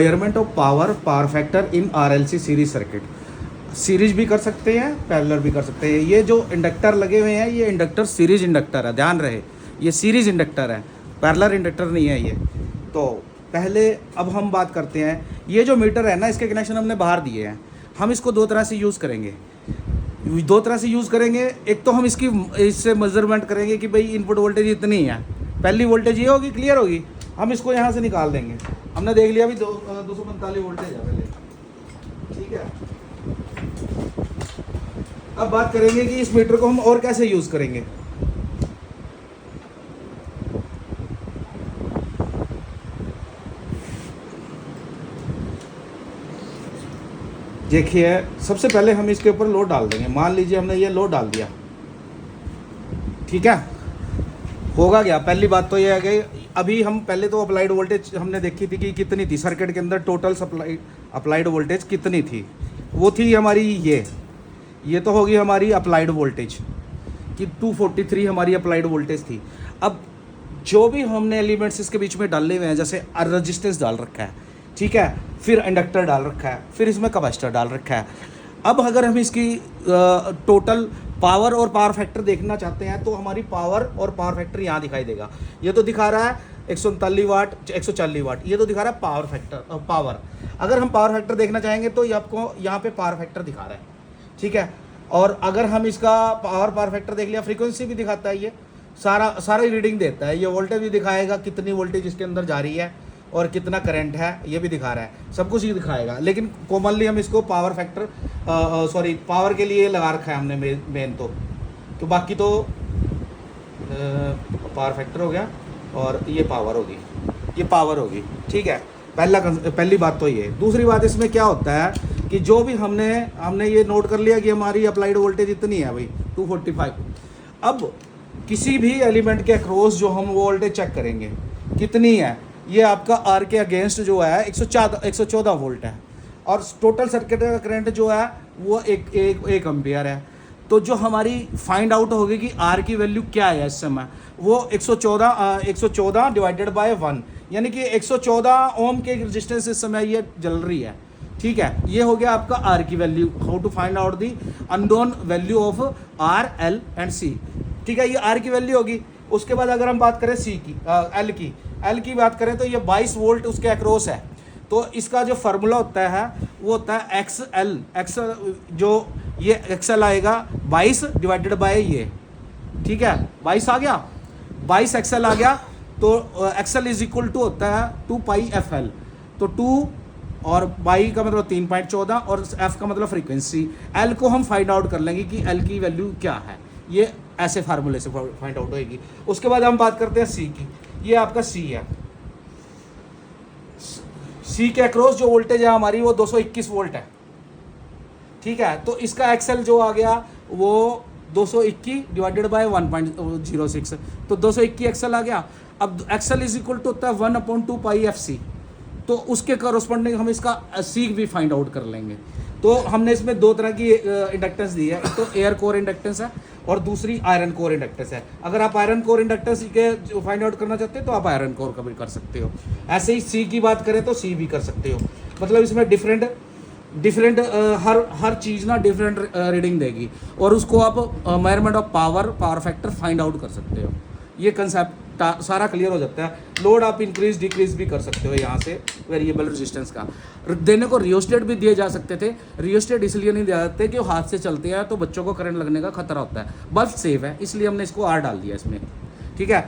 Measurement of power power factor in RLC series circuit. Series भी कर सकते हैं, पैरेलल भी कर सकते हैं। ये जो इंडक्टर लगे हुए हैं ये इंडक्टर सीरीज इंडक्टर है, ध्यान रहे ये सीरीज इंडक्टर है, पैरेलल इंडक्टर नहीं है ये। तो पहले अब हम बात करते हैं, ये जो मीटर है ना इसके कनेक्शन हमने बाहर दिए हैं। हम इसको दो तरह से यूज़ करेंगे, दो तरह से यूज़ करेंगे। एक तो हम इससे मेजरमेंट करेंगे कि भाई इनपुट वोल्टेज इतनी है, पहली वोल्टेज ये होगी, क्लियर होगी। हम इसको यहाँ से निकाल देंगे, हमने देख लिया अभी 245 वोल्टेज है पहले, ठीक है। अब बात करेंगे कि इस मीटर को हम और कैसे यूज़ करेंगे। देखिए सबसे पहले हम इसके ऊपर लोड डाल देंगे। मान लीजिए हमने ये लोड डाल दिया, ठीक है, होगा क्या। पहली बात तो ये है कि अभी हम पहले तो अप्लाइड वोल्टेज हमने देखी थी कि कितनी थी सर्किट के अंदर, टोटल सप्लाई अप्लाइड वोल्टेज कितनी थी, वो थी हमारी ये तो होगी हमारी अप्लाइड वोल्टेज कि 243 हमारी अप्लाइड वोल्टेज थी। अब जो भी हमने एलिमेंट्स इसके बीच में डाले हुए हैं, जैसे रेजिस्टेंस डाल रखा है, ठीक है, फिर इंडक्टर डाल रखा है, फिर इसमें कैपेसिटर डाल रखा है। अब अगर हम इसकी टोटल पावर और पावर फैक्टर देखना चाहते हैं तो हमारी पावर और पावर फैक्टर यहाँ दिखाई देगा। ये तो दिखा रहा है 139 वाट 140 वाट, ये तो दिखा रहा है पावर फैक्टर पावर। अगर हम पावर फैक्टर देखना चाहेंगे तो ये आपको यहाँ पे पावर फैक्टर दिखा रहा है, ठीक है। और अगर हम इसका पावर फैक्टर देख लिया, फ्रीक्वेंसी भी दिखाता है, ये सारा रीडिंग देता है। ये वोल्टेज भी दिखाएगा, कितनी वोल्टेज इसके अंदर जा रही है और कितना करंट है ये भी दिखा रहा है, सब कुछ ये दिखाएगा। लेकिन कॉमनली हम इसको पावर फैक्टर पावर के लिए लगा रखा है हमने मेन तो बाकी तो पावर फैक्टर हो गया और ये पावर होगी, ठीक है। पहली बात तो ये। दूसरी बात इसमें क्या होता है कि जो भी हमने ये नोट कर लिया कि हमारी अप्लाइड वोल्टेज इतनी है भाई 245। अब किसी भी एलिमेंट के अक्रॉस जो हम वोल्टेज चेक करेंगे कितनी है, ये आपका आर के अगेंस्ट जो है 114 वोल्ट है और टोटल सर्किट का करंट जो है वो एक एम्पियर है। तो जो हमारी फाइंड आउट होगी कि आर की वैल्यू क्या है इस समय, वो 114 डिवाइडेड बाय 1, यानी कि 114 ओम के रेजिस्टेंस इस समय ये जल रही है, ठीक है। ये हो गया आपका आर की value. How to find out the unknown value of R, L and C, ठीक है। ये आर की वैल्यू होगी। उसके बाद अगर हम बात करें एल की बात करें तो ये 22 वोल्ट उसके अक्रॉस है। तो इसका जो फार्मूला होता है वो होता है एक्स जो ये एक्सएल आएगा 22 डिवाइडेड बाय ये, ठीक है, 22 आ गया, 22 एक्सएल आ गया। तो एक्सएल इज इक्वल टू होता है 2 पाई एफ एल। तो 2 और बाई का मतलब 3.14 और एफ का मतलब फ्रीक्वेंसी। एल को हम फाइंड आउट कर लेंगे कि एल की वैल्यू क्या है, ये ऐसे फार्मूले से फाइंड आउट होगी। उसके बाद हम बात करते हैं सी की। ये आपका सी है, सी के अक्रॉस जो वोल्टेज है हमारी वो 221 वोल्ट है, ठीक है। तो इसका एक्सएल जो आ गया वो 221 डिवाइडेड बाय 1.06, तो 221 एक्सएल आ गया। अब एक्सएल इज इक्वल टू होता है 1/2 पाई एफ सी। तो उसके करस्पॉन्डिंग हम इसका सी भी फाइंड आउट कर लेंगे। तो हमने इसमें दो तरह की इंडक्टेंस दी है, एक तो एयर कोर इंडक्टेंस है और दूसरी आयरन कोर इंडक्टेंस है। अगर आप आयरन कोर इंडक्टेंस के फाइंड आउट करना चाहते हो तो आप आयरन कोर का भी कर सकते हो। ऐसे ही सी की बात करें तो सी भी कर सकते हो। मतलब इसमें डिफरेंट हर चीज़ ना डिफरेंट रीडिंग देगी और उसको आप measurement of power factor find out कर सकते हो। ये कंसेप्ट सारा क्लियर हो जाता है। लोड आप इंक्रीज डिक्रीज भी कर सकते हो यहाँ से वेरिएबल रेजिस्टेंस का। देने को रियोस्टेट भी दिए जा सकते थे। रियोस्टेट इसलिए नहीं दिया जाते कि वो हाथ से चलते हैं तो बच्चों को करंट लगने का खतरा होता है। बल्ब सेफ है इसलिए हमने इसको आर डाल दिया इसमें, ठीक है।